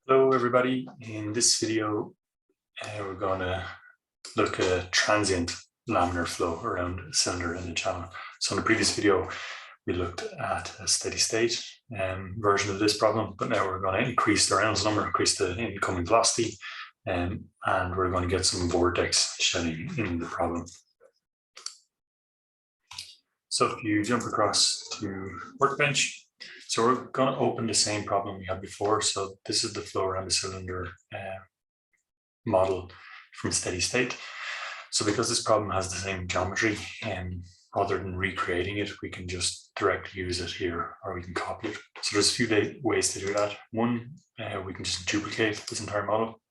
Hello everybody, in this video we're going to look at a transient laminar flow around a cylinder in the channel. So in the previous video we looked at a steady state version of this problem, but now we're going to increase the Reynolds number, increase the incoming velocity, and we're going to get some vortex shedding in the problem. So if you jump across to Workbench, so we're going to open the same problem we had before. So this is the flow around the cylinder model from steady state. So because this problem has the same geometry, rather than recreating it, we can just directly use it here, or we can copy it. So there's a few ways to do that. One, we can just duplicate this entire model.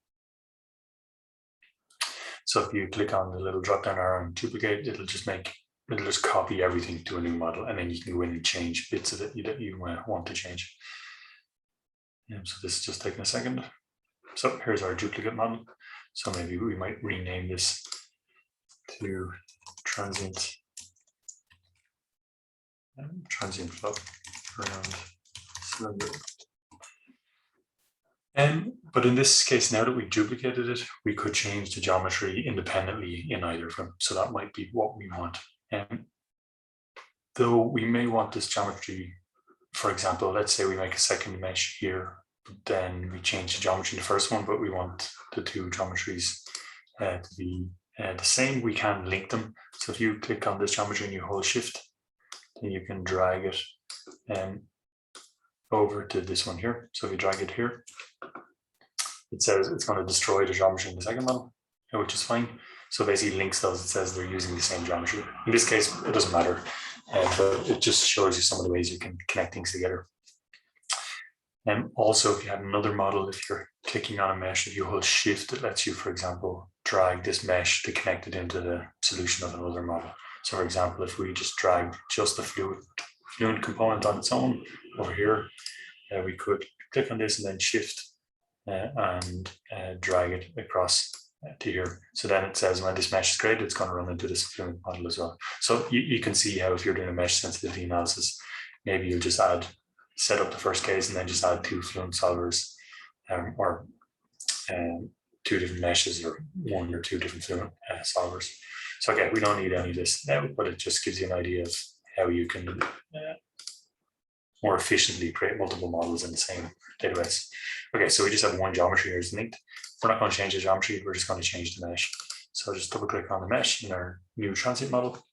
So if you click on the little drop-down arrow and duplicate, it'll just copy everything to a new model, and then you can go in and change bits of it that you want to change. So this is just taking a second. So here's our duplicate model. So maybe we might rename this to transient flow around cylinder. But in this case, now that we duplicated it, we could change the geometry independently in either of them. So that might be what we want. Though we may want this geometry, for example, let's say we make a second mesh here, but then we change the geometry in the first one, but we want the two geometries to be the same, we can link them. So if you click on this geometry and you hold shift, then you can drag it over to this one here. So if you drag it here, it says it's going to destroy the geometry in the second model, which is fine. So basically links those, it says they're using the same geometry. In this case, it doesn't matter, but it just shows you some of the ways you can connect things together. And also, if you had another model, if you're clicking on a mesh, if you hold shift, it lets you, for example, drag this mesh to connect it into the solution of another model. So for example, if we just drag just the fluent component on its own over here, we could click on this and then shift and drag it across to here. So then it says when this mesh is created, it's going to run into this fluent model as well. So you can see how if you're doing a mesh sensitivity analysis, maybe you just set up the first case and then just add two fluent solvers or two different meshes or one or two different fluent solvers. So again, we don't need any of this now, but it just gives you an idea of how you can more efficiently create multiple models in the same database. Okay, so we just have one geometry here is linked. We're not going to change the geometry, we're just going to change the mesh. So just double click on the mesh in our new transient model.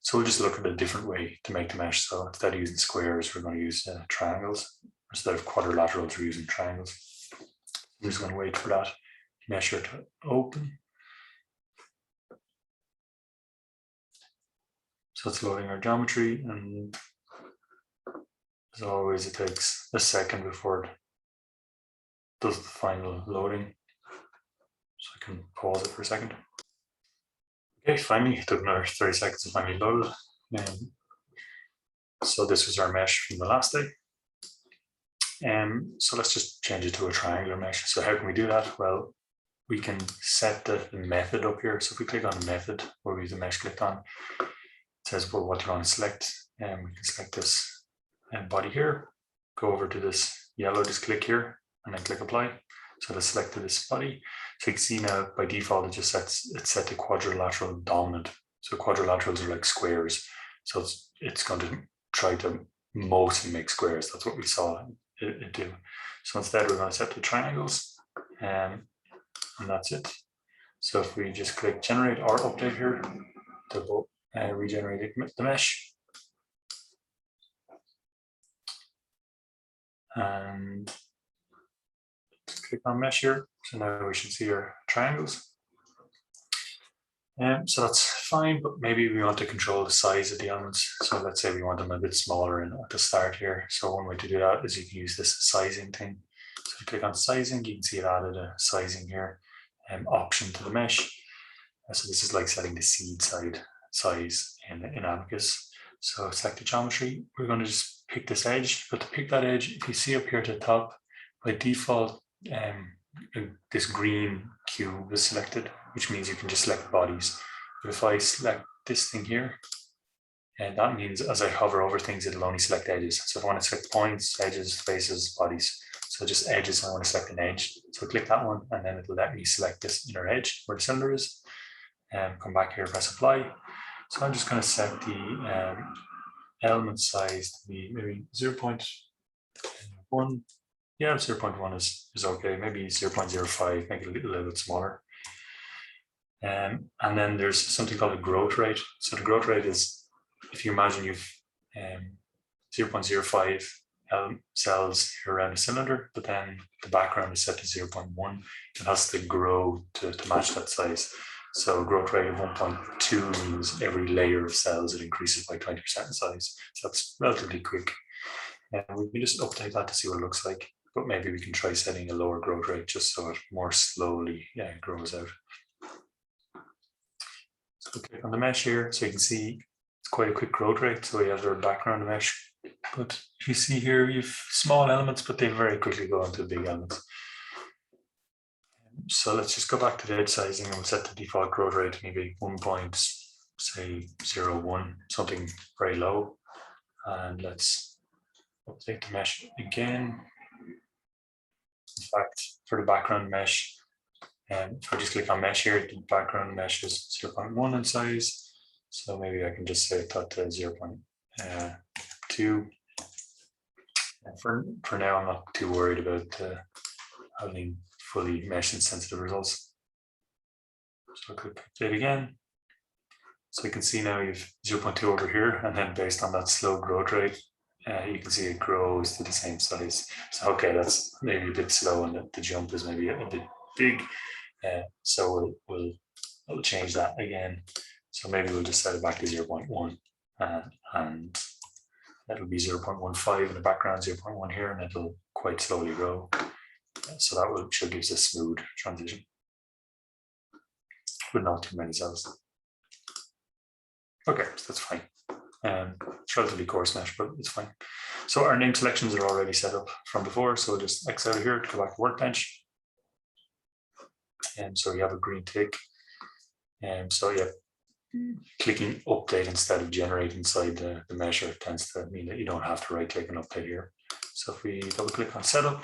So we'll just look at a different way to make the mesh. So instead of using squares, we're going to use triangles. Instead of quadrilaterals, we're using triangles. I'm just going to wait for that measure to open. So it's loading our geometry, and as always, it takes a second before it does the final loading. So I can pause it for a second. Okay, finally, it took another 30 seconds to finally load. So this was our mesh from the last day. So let's just change it to a triangular mesh. So how can we do that? Well, we can set the method up here. So if we click on the method where we have the mesh clicked on, it says well, what you want to select, and we can select this body here, go over to this yellow, just click here, and then click apply. So let's select this body. So you can see now by default it just it's set to quadrilateral dominant. So quadrilaterals are like squares. So it's going to try to mostly make squares. That's what we saw it do. So instead we're going to set to triangles, and that's it. So if we just click generate or update here to regenerate the mesh, and click on mesh here. So now we should see our triangles. So that's fine, but maybe we want to control the size of the elements. So let's say we want them a bit smaller at the start here. So one way to do that is you can use this sizing thing. So if you click on sizing, you can see it added a sizing here option to the mesh. So this is like setting the seed size in Abacus. So select the geometry. We're going to just pick this edge, but to pick that edge, if you see up here at the top, by default, this green cube is selected, which means you can just select bodies. But if I select this thing here, and that means as I hover over things, it'll only select edges. So if I want to select points, edges, faces, bodies. So just edges, I want to select an edge. So click that one, and then it'll let me select this inner edge where the cylinder is. Come back here, press apply. So I'm just going to set the element size to be maybe 0.1. Yeah, 0.1 is okay. Maybe 0.05, make it a little bit smaller. And then there's something called a growth rate. So the growth rate is, if you imagine you've 0.05 cells around the cylinder, but then the background is set to 0.1. It has to grow to match that size. So growth rate of 1.2 means every layer of cells it increases by 20% in size. So that's relatively quick. And we can just update that to see what it looks like. But maybe we can try setting a lower growth rate just so it more slowly grows out. So click on the mesh here, so you can see it's quite a quick growth rate. So we have our background mesh. But if you see here, you have small elements, but they very quickly go into big elements. So let's just go back to the edge sizing and we'll set the default growth rate maybe 1.01, something very low. And let's update the mesh again. In fact, for the background mesh, if I just click on mesh here, the background mesh is 0.1 in size. So maybe I can just set that to 0.2. For now, I'm not too worried about having fully mesh and sensitive results. So I'll click update again. So you can see now you have 0.2 over here, and then based on that slow growth rate, you can see it grows to the same size. So okay, that's maybe a bit slow, and the jump is maybe a bit big. So we'll change that again. So maybe we'll just set it back to 0.1, and that'll be 0.15 in the background, 0.1 here, and it'll quite slowly grow. So that should give us a smooth transition, but not too many cells. Okay, so that's fine. It's relatively coarse mesh, but it's fine. So our name selections are already set up from before, so we'll just X out of here to go back to Workbench. And so we have a green tick. And so yeah, clicking update instead of generate inside the measure tends to mean that you don't have to right click and update here. So if we double click on setup,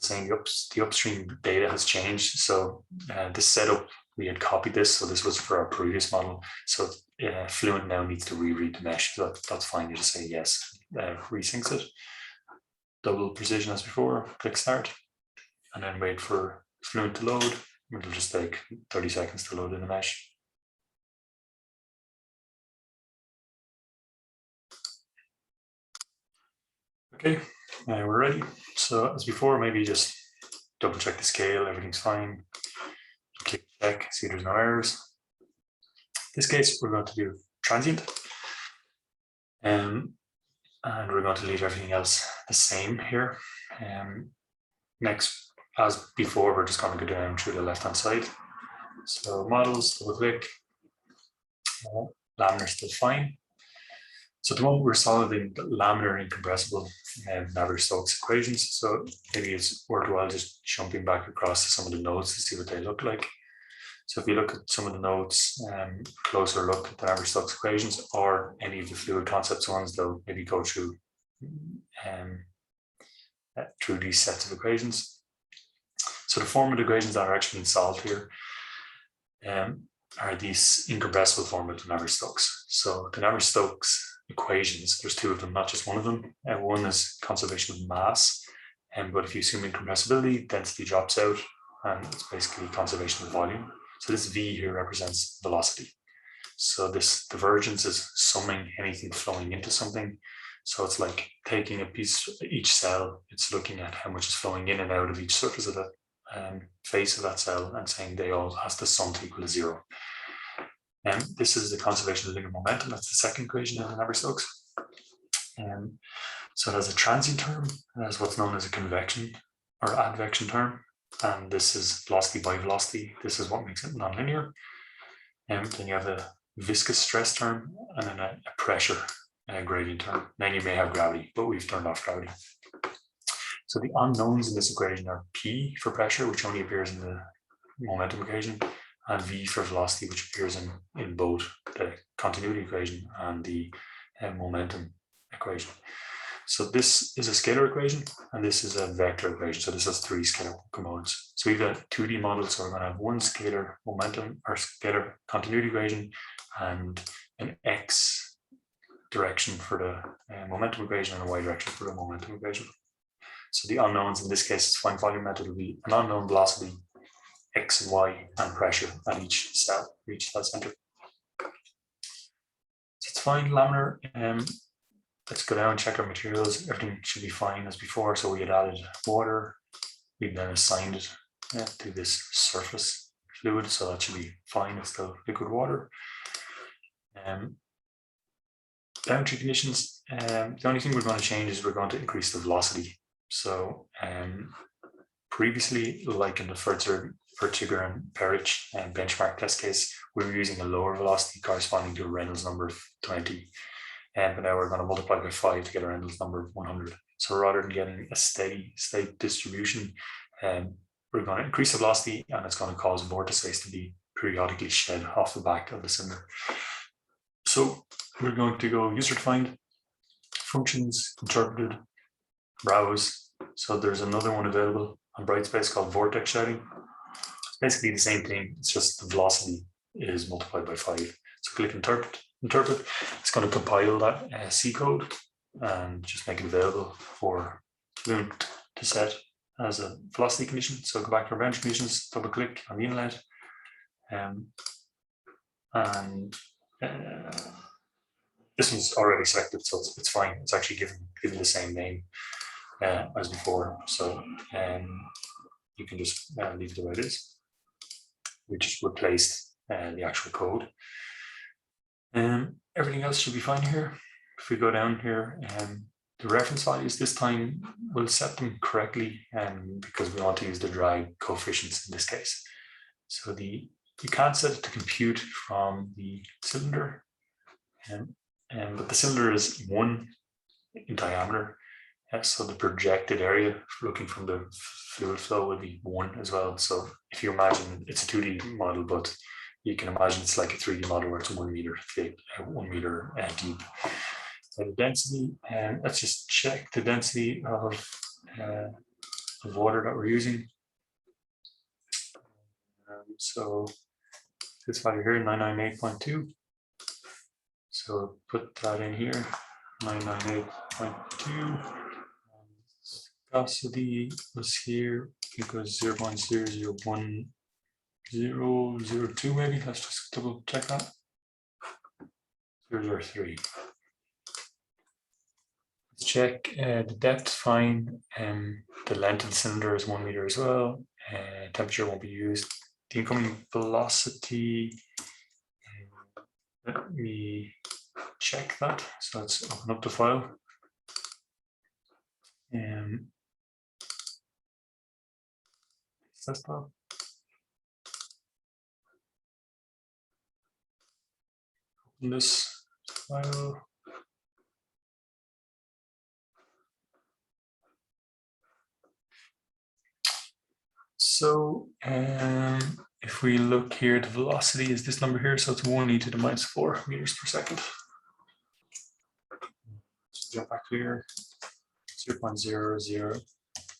saying the upstream data has changed. So the setup, we had copied this, so this was for our previous model. So Fluent now needs to reread the mesh. So that's fine. You just say yes, resyncs it. Double precision as before. Click start, and then wait for Fluent to load. It'll just take 30 seconds to load in the mesh. Okay, now we're ready. So as before, maybe just double check the scale, everything's fine. Click check, see there's no errors. In this case, we're going to do transient. And we're going to leave everything else the same here. Next, as before, we're just going to go down through the left-hand side. So models, double click. Laminar still fine. So at the moment we're solving laminar incompressible Navier-Stokes equations. So maybe it's worthwhile just jumping back across to some of the nodes to see what they look like. So if you look at some of the nodes, closer look at the Navier-Stokes equations or any of the fluid concepts ones, they'll maybe go through these sets of equations. So the form of the equations that are actually being solved here are these incompressible form of the Navier-Stokes. So the Navier-Stokes equations, there's two of them, not just one of them. One is conservation of mass, but if you assume incompressibility, density drops out, and it's basically conservation of volume. So this V here represents velocity. So this divergence is summing anything flowing into something. So it's like taking a piece, each cell, it's looking at how much is flowing in and out of each surface of the face of that cell and saying they all has to sum to equal to 0. And this is the conservation of linear momentum. That's the second equation in the Navier-Stokes. So it has a transient term, it has what's known as a convection or advection term. And this is velocity by velocity. This is what makes it nonlinear. And then you have a viscous stress term and then a pressure gradient term. Then you may have gravity, but we've turned off gravity. So the unknowns in this equation are P for pressure, which only appears in the momentum equation, and V for velocity, which appears in both the continuity equation and the momentum equation. So this is a scalar equation, and this is a vector equation. So this has three scalar components. So we've got a 2D model, so we're going to have one scalar momentum or scalar continuity equation and an x direction for the momentum equation and a y direction for the momentum equation. So the unknowns in this case, fine volume method, will be an unknown velocity, x and y, and pressure at each cell center. So it's fine, laminar. Let's go down and check our materials. Everything should be fine as before. So we had added water. We've then assigned it to this surface fluid, so that should be fine. It's still liquid water. Boundary conditions. The only thing we're going to change is we're going to increase the velocity. So previously, like in the Fertiger and Perich benchmark test case, we were using a lower velocity corresponding to a Reynolds number of 20. But now we're going to multiply by 5 to get a Reynolds number of 100. So rather than getting a steady state distribution, we're going to increase the velocity, and it's going to cause vortices to be periodically shed off the back of the cylinder. So we're going to go user-defined, functions, interpreted, browse. So there's another one available on Brightspace called vortex shedding. It's basically the same thing. It's just the velocity is multiplied by 5. So click interpret. It's going to compile that C code and just make it available for Fluent to set as a velocity condition. So go back to our boundary conditions, double click on the inlet, and this one's already selected, so it's fine. It's actually given the same name as before. So you can just leave it the way it is. We just replaced the actual code. Everything else should be fine here. If we go down here, the reference values this time we'll set them correctly, because we want to use the drag coefficients in this case. So you can't set it to compute from the cylinder, but the cylinder is 1 in diameter. So the projected area looking from the fluid flow will be 1 as well. So if you imagine it's a 2D model, but you can imagine it's like a 3D model where it's 1 meter thick, 1 meter deep. The density, let's just check the density of water that we're using. So this value here, 998.2. So put that in here, 998.2. Viscosity was here, it was 0.001002 maybe. Let's just double check that. 003. Let's check the depth, fine. The length of the cylinder is 1 meter as well. Temperature won't be used. The incoming velocity, let me check that. So let's open up the file. Desktop. Open this file. So if we look here, the velocity is this number here, so it's 1 e to the minus 4 meters per second. Let's jump back here, 0.00.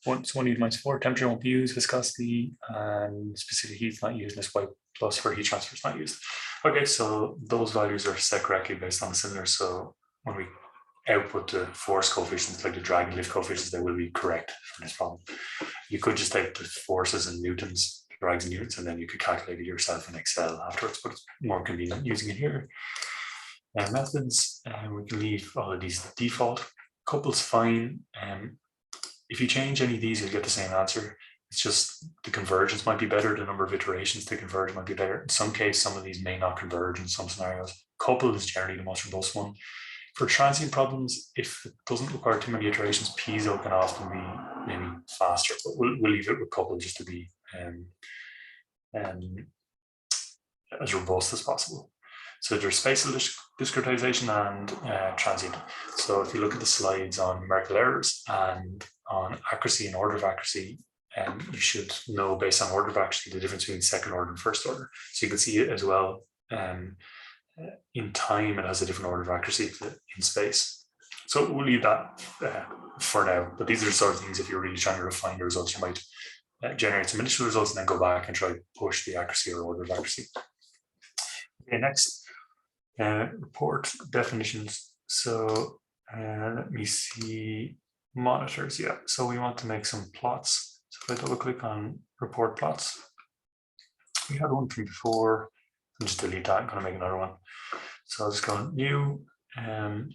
It's 1 e to the minus 4. Temperature won't be used, viscosity and specific heat is not used, and this y plus for heat transfer is not used. Okay, so those values are set correctly based on the cylinder. So when we output the force coefficients, like the drag and lift coefficients, they will be correct for this problem. You could just take the forces in newtons, drags in newtons, and then you could calculate it yourself in Excel afterwards, but it's more convenient using it here. Methods, we can leave all of these default. Couples fine. If you change any of these, you'll get the same answer. It's just the convergence might be better, the number of iterations to converge might be better. In some cases, some of these may not converge in some scenarios. Couple is generally the most robust one. For transient problems, if it doesn't require too many iterations, piezo can often be maybe faster, but we'll leave it with couple just to be as robust as possible. So there's spatial discretization and transient. So if you look at the slides on numerical errors and on accuracy and order of accuracy, you should know based on order of accuracy the difference between second order and first order. So you can see it as well. In time, it has a different order of accuracy in space. So we'll leave that for now, but these are the sort of things if you're really trying to refine the results, you might generate some initial results and then go back and try to push the accuracy or order of accuracy. Okay, next, report definitions. So let me see, monitors, yeah. So we want to make some plots. So if I double click on report plots, we had one from before, and just delete that, I'm gonna make another one. So I'll just go new, and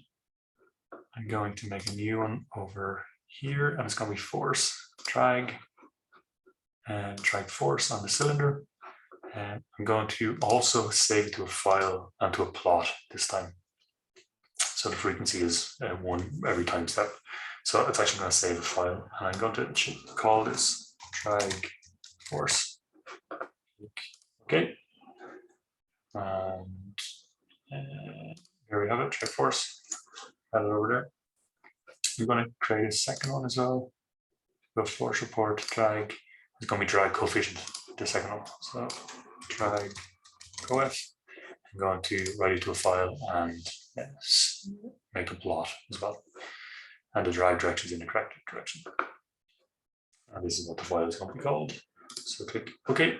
I'm going to make a new one over here, and it's going to be force, drag, and drag force on the cylinder. And I'm going to also save it to a file and to a plot this time. So the frequency is 1 every time step. So it's actually going to save a file, and I'm going to call this drag force. Okay. And here we have it, drag force. Add it over there. We're going to create a second one as well. Go force report drag. It's going to be drag coefficient, the second one. So drag coef. I'm going to write it to a file and make a plot as well. And the drag direction is in the correct direction. And this is what the file is going to be called. So click OK.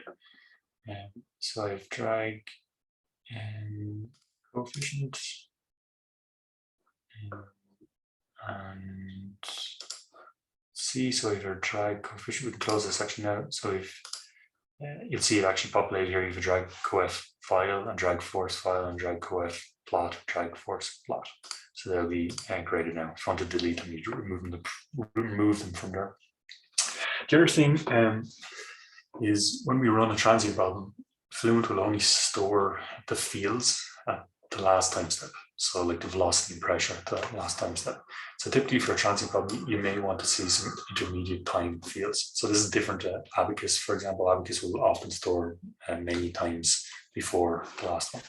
So I have drag and coefficient. And see, so if our drag coefficient, we can close this section now. So if you'll see it actually populated here, you have a drag coef file and drag force file and drag coef plot, drag force plot. So they'll be created now. If you want to delete them, you remove them from there. The other thing is when we run a transient problem, Fluent will only store the fields at the last time step. So like the velocity and pressure at the last time step. So typically for a transient problem, you may want to see some intermediate time fields. So this is different to Abacus. For example, Abacus will often store many times before the last one.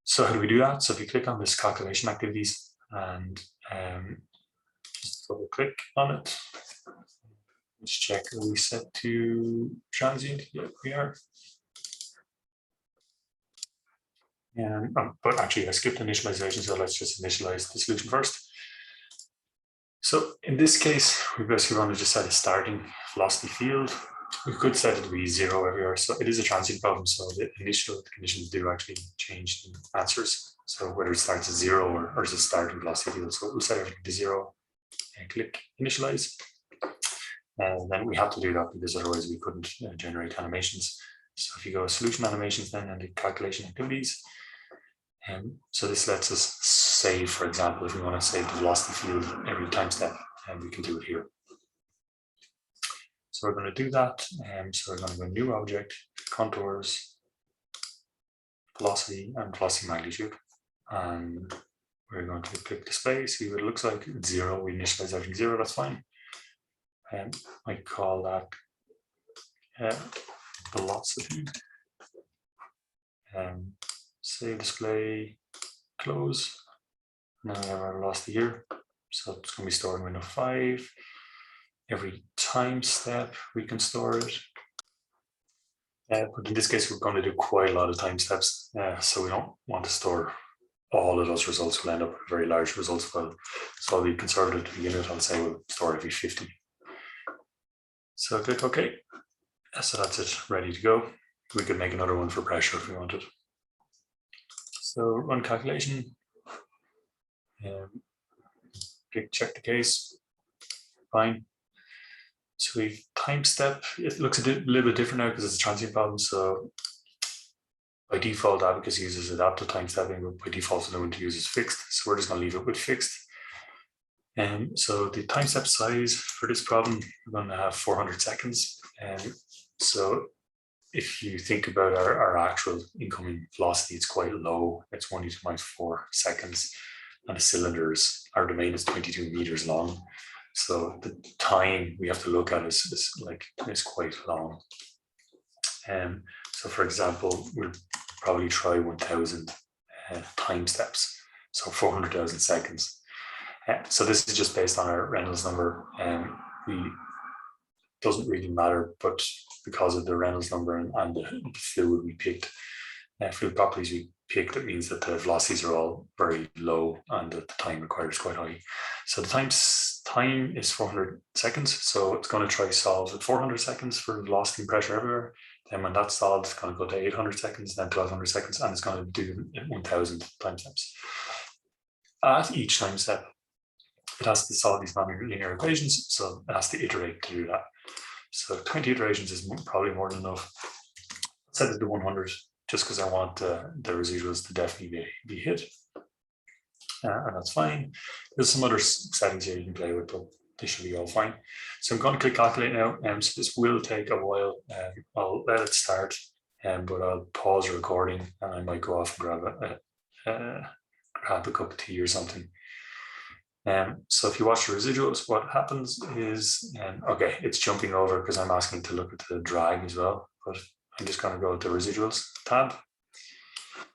So how do we do that? So if you click on this calculation activities and just double click on it, let's check, are we set to transient? Yeah, we are. But actually I skipped initialization, so let's just initialize the solution first. So in this case, we basically want to just set a starting velocity field. We could set it to be 0 everywhere. So it is a transient problem, so the initial conditions do actually change the answers. So whether it starts at 0 or is a starting velocity field. So we'll set everything to 0 and click initialize. And then we have to do that because otherwise we couldn't generate animations. So if you go solution animations then and the calculation activities, so this lets us save, for example, if we want to save the velocity field every time step, and we can do it here. So we're going to do that. So we're going to go new object, contours, velocity, and velocity magnitude. And we're going to click display, see what it looks like. It's 0, we initialize everything 0, that's fine. I call that velocity. Save display, close. Now I have our velocity here. So it's going to be stored in window 5. Every time step we can store it. But in this case, we're going to do quite a lot of time steps. So we don't want to store all of those results. We'll end up with a very large results file. So I'll be conservative to begin with. I'll say we'll store every 50. So click OK. So that's it, ready to go. We could make another one for pressure if we wanted. So run calculation. Click check the case. Fine. So we've time step. It looks a little bit different now because it's a transient problem. So by default, Abacus uses adaptive time stepping, but by default, Fluent uses fixed. So we're just going to leave it with fixed. So the time step size for this problem, we're going to have 400 seconds. So if you think about our actual incoming velocity, it's quite low. It's 1 × 10⁻⁴ seconds. And the cylinders, our domain is 22 meters long. So the time we have to look at is quite long. So for example, we'll probably try 1,000 time steps. So 400,000 seconds. So this is just based on our Reynolds number. Doesn't really matter, but because of the Reynolds number and the fluid we picked, fluid properties we peak, that means that the velocities are all very low and that the time required is quite high. So the time is 400 seconds. So it's going to try to solve at 400 seconds for velocity and pressure everywhere. Then when that's solved, it's going to go to 800 seconds, then 1200 seconds, and it's going to do 1000 time steps. At each time step, it has to solve these nonlinear equations, so it has to iterate to do that. So 20 iterations is probably more than enough. Set it to 100 just because I want the residuals to definitely be hit. And that's fine. There's some other settings here you can play with, but they should be all fine. So I'm going to click calculate now. So this will take a while. I'll let it start, but I'll pause the recording and I might go off and grab a cup of tea or something. So if you watch the residuals, what happens is, okay, it's jumping over because I'm asking to look at the drag as well, but I'm just going to go to the residuals tab.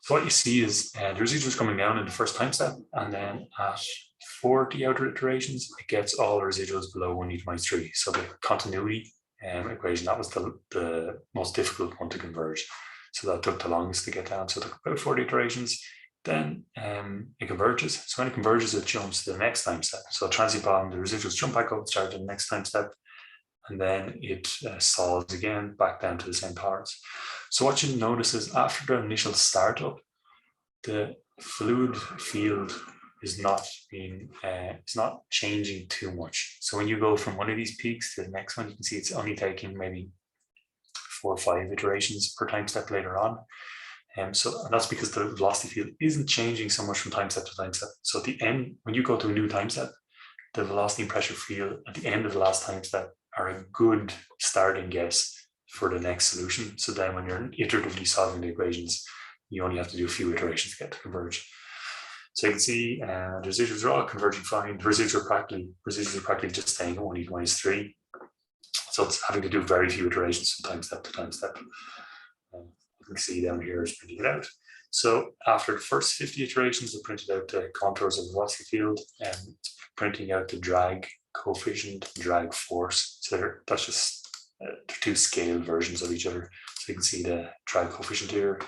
So what you see is the residuals coming down in the first time step, and then at 40 outer iterations, it gets all the residuals below 1 e to minus 3. So the continuity equation, that was the most difficult one to converge. So that took the longest to get down. So it took about 40 iterations. Then it converges. So when it converges, it jumps to the next time step. So transient bottom, the residuals jump back up, start to the next time step, and then it solves again back down to the same powers. So what you notice is after the initial startup, the fluid field is not changing too much. So when you go from one of these peaks to the next one, you can see it's only taking maybe 4 or 5 iterations per time step later on. And that's because the velocity field isn't changing so much from time step to time step. So at the end, when you go to a new time step, the velocity and pressure field at the end of the last time step are a good starting guess for the next solution. So then when you're iteratively solving the equations, you only have to do a few iterations to get to converge. So you can see the residuals are all converging fine. The residuals are practically just staying at 1 e to minus 3. So it's having to do very few iterations from time step to time step. You can see down here is printing it out. So after the first 50 iterations, it printed out the contours of the velocity field and it's printing out the drag coefficient, drag force. So that's just two scale versions of each other. So you can see the drag coefficient here,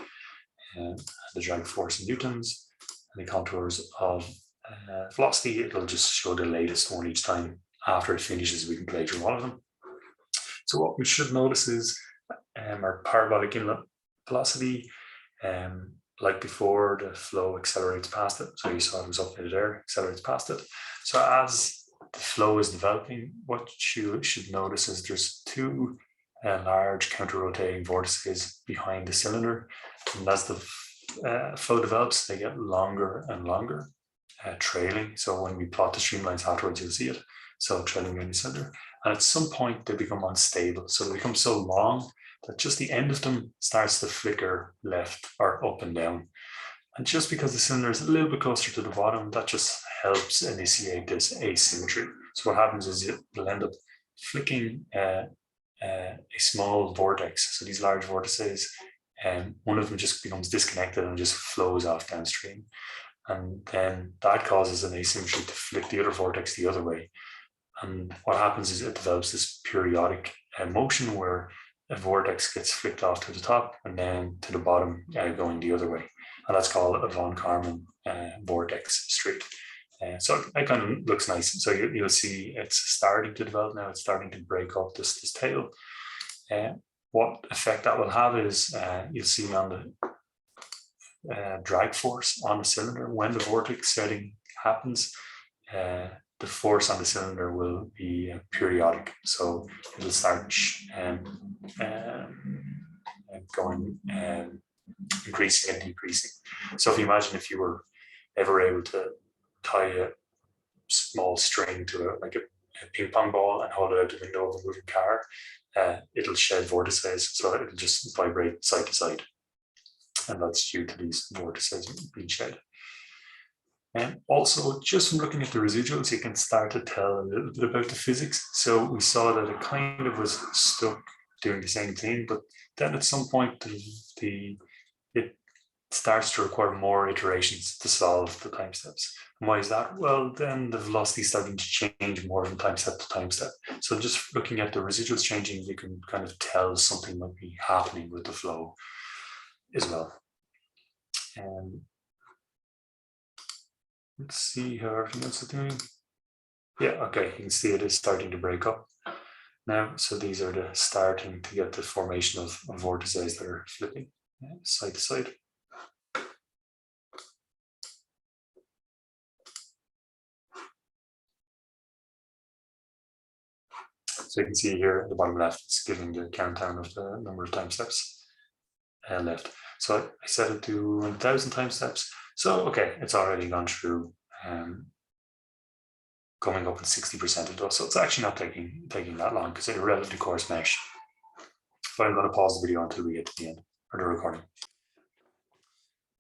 and the drag force in newtons, and the contours of velocity. It'll just show the latest one each time. After it finishes, we can play through all of them. So what we should notice is our parabolic inlet velocity, like before, the flow accelerates past it. So you saw it was up there, accelerates past it. So as the flow is developing, what you should notice is there's 2 large counter-rotating vortices behind the cylinder. And as the flow develops, they get longer and longer, trailing. So when we plot the streamlines afterwards, you'll see it. So trailing around the cylinder. And at some point, they become unstable. So they become so long that just the end of them starts to flicker left or up and down. And just because the cylinder is a little bit closer to the bottom, that just helps initiate this asymmetry. So what happens is you'll end up flicking a small vortex. So these large vortices, one of them just becomes disconnected and just flows off downstream. And then that causes an asymmetry to flick the other vortex the other way. And what happens is it develops this periodic motion where a vortex gets flicked off to the top and then to the bottom going the other way. And that's called a von Karman vortex streak. So it kind of looks nice. So you'll see it's starting to develop now. It's starting to break up this tail. What effect that will have is you'll see on the drag force on the cylinder when the vortex setting happens. The force on the cylinder will be periodic, so it'll start going increasing and decreasing. So if you imagine if you were ever able to tie a small string to a ping pong ball and hold it out the window of a moving car, it'll shed vortices, so it'll just vibrate side to side, and that's due to these vortices being shed. And also, just from looking at the residuals, you can start to tell a little bit about the physics. So we saw that it kind of was stuck doing the same thing, but then at some point, it starts to require more iterations to solve the time steps. And why is that? Well, then the velocity is starting to change more from time step to time step. So just looking at the residuals changing, you can kind of tell something might be happening with the flow as well. Let's see how everything else is doing. Yeah, okay, you can see it is starting to break up now. So these are the starting to get the formation of vortices that are flipping side to side. So you can see here at the bottom left, it's giving the countdown of the number of time steps left. So I set it to 1,000 time steps. So, okay, it's already gone through coming up with 60% of those. So it's actually not taking that long because it's a relatively coarse mesh. But I'm going to pause the video until we get to the end of the recording.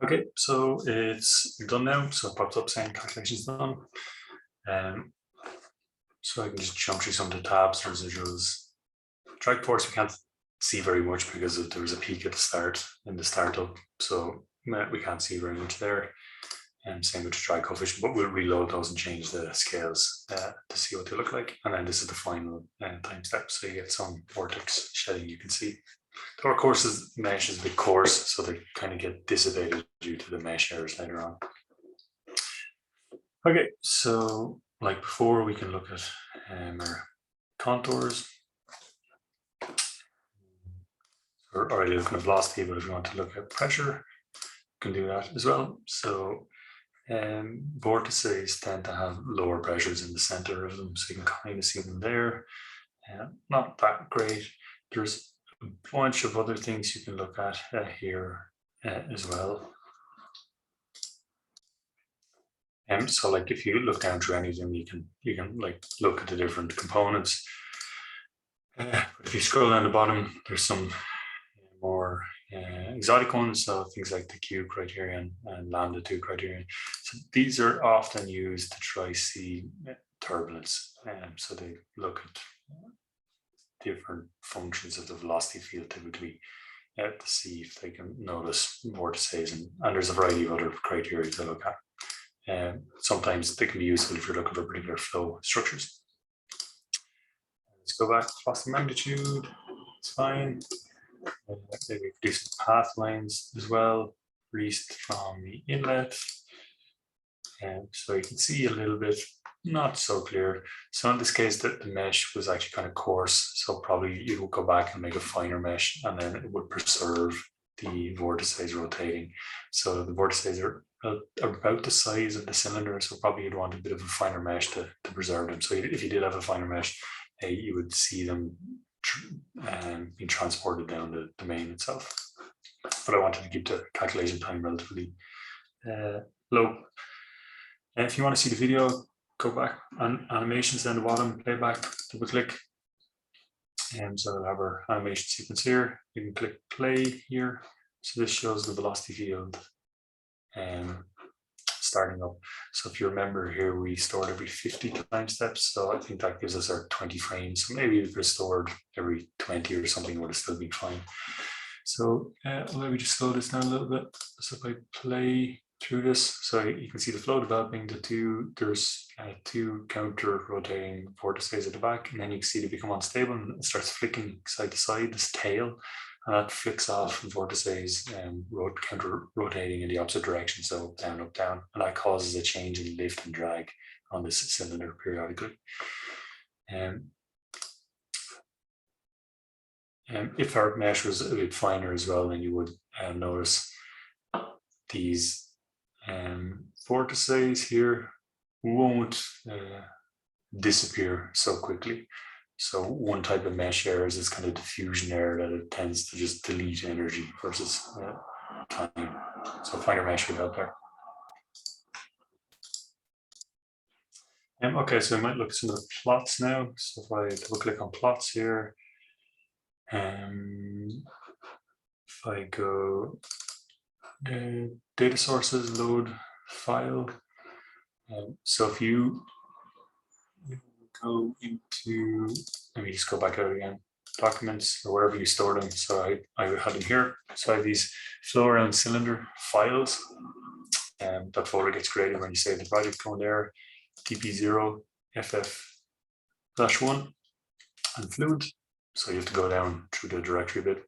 Okay, so it's done now. So it pops up saying calculation's done. So I can just jump through some of the tabs, residuals. Drag force, we can't see very much because there was a peak at the start in the startup. So we can't see very much there. And same with the drag coefficient, but we'll reload those and change the scales to see what they look like. And then this is the final time step. So you get some vortex shedding you can see. Our course's mesh is a bit coarse, so they kind of get dissipated due to the mesh errors later on. Okay, so like before, we can look at our contours. We're already looking at velocity, but if we want to look at pressure, we can do that as well. So vortices tend to have lower pressures in the center of them, so you can kind of see them there. Not that great. There's a bunch of other things you can look at here as well. So like if you look down through any of them, you can like look at the different components. If you scroll down the bottom, there's some more exotic ones, so things like the Q criterion and lambda 2 criterion. So these are often used to try see turbulence. So they look at different functions of the velocity field typically to see if they can notice vortices, and there's a variety of other criteria to look at. Sometimes they can be useful if you're looking for particular flow structures. Let's go back to velocity magnitude. It's fine. Maybe we could do some path lines as well, released from the inlet. And so you can see a little bit, not so clear. So in this case, the mesh was actually kind of coarse. So probably you would go back and make a finer mesh, and then it would preserve the vortices rotating. So the vortices are about the size of the cylinder. So probably you'd want a bit of a finer mesh to preserve them. So if you did have a finer mesh, you would see them being transported down the domain itself. But I wanted to keep the calculation time relatively low. And if you want to see the video, go back on animations down the bottom, playback, double click. So we'll have our animation sequence here. You can click play here. So this shows the velocity field starting up. So if you remember here, we stored every 50 time steps. So I think that gives us our 20 frames. So maybe if we stored every 20 or something, it would have still been fine. So let me just slow this down a little bit. So if I play through this, so you can see the flow developing. There's two counter rotating vortices at the back, and then you can see they become unstable and it starts flicking side to side, this tail, and that flicks off vortices and counter rotating in the opposite direction, so down, up, down, and that causes a change in lift and drag on this cylinder periodically. If our mesh was a bit finer as well, then you would notice these vortices here won't disappear so quickly. So one type of mesh error is this kind of diffusion error that it tends to just delete energy versus time. So finer mesh would help there. Okay, so I might look at some of the plots now. So if I double click on plots here, if I go data sources, load file. So if you go into, let me just go back out again, documents or wherever you store them. So I had them here. So I have these flow around cylinder files, and that folder gets created when you save the project. Go in there, TP0, FF-1, and Fluent. So you have to go down through the directory bit.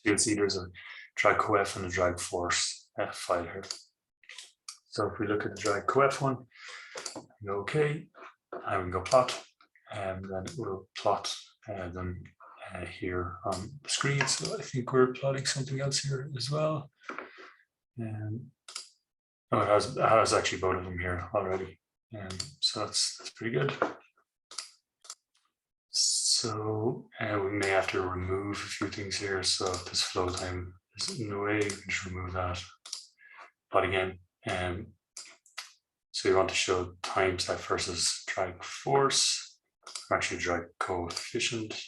You'll see there's a drag coef and a drag force file here. So if we look at the drag coef one, go OK, and we can go plot, and then we'll plot them here on the screen. So I think we're plotting something else here as well. Oh, it has actually both of them here already. So that's pretty good. So we may have to remove a few things here. So if this flow time is in the way, we can just remove that. But again, so you want to show time step versus drag force, actually drag coefficient.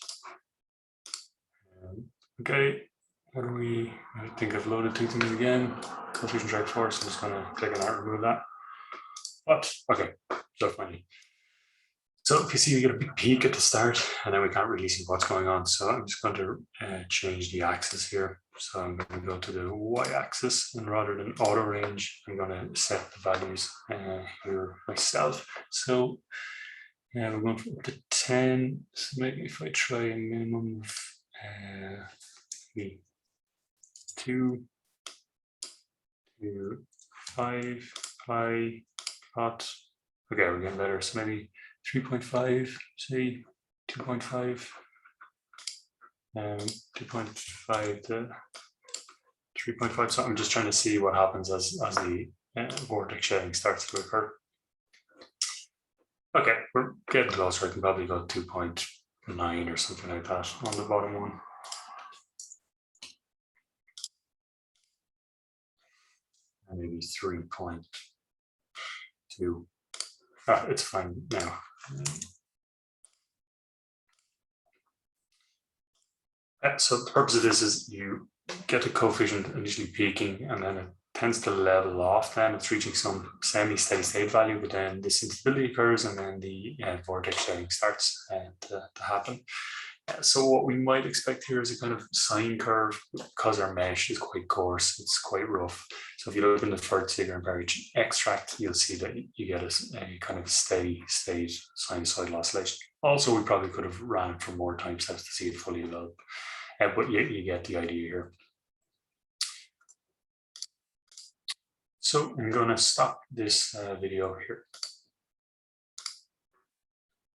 Okay, what do we? I think I've loaded two things again. Coefficient drag force. I'm just going to click on that, remove that. But okay, so finally. So if you see, we get a big peak at the start, and then we can't really see what's going on. So I'm just going to change the axis here. So I'm going to go to the y-axis, and rather than auto range, I'm going to set the values here myself. So we're going up to 10. So maybe if I try a minimum of 2 to 5, pi plot. Okay, we're getting better. So maybe 3.5, say 2.5, 2.5 to 3.5. So I'm just trying to see what happens as the vortex shedding starts to occur. Okay, we're getting closer. I can probably go 2.9 or something like that on the bottom one. And maybe 3.2. It's fine now. So the purpose of this is you get a coefficient initially peaking, and then it tends to level off. Then it's reaching some semi-steady state value, but then this instability occurs, and then the vortex shedding starts to happen. So what we might expect here is a kind of sine curve, because our mesh is quite coarse, it's quite rough. So if you look in the first figure and Barrage extract, you'll see that you get a kind of steady state sinusoidal oscillation. Also, we probably could have ran it for more time steps to see it fully develop, but you get the idea here. So I'm going to stop this video here.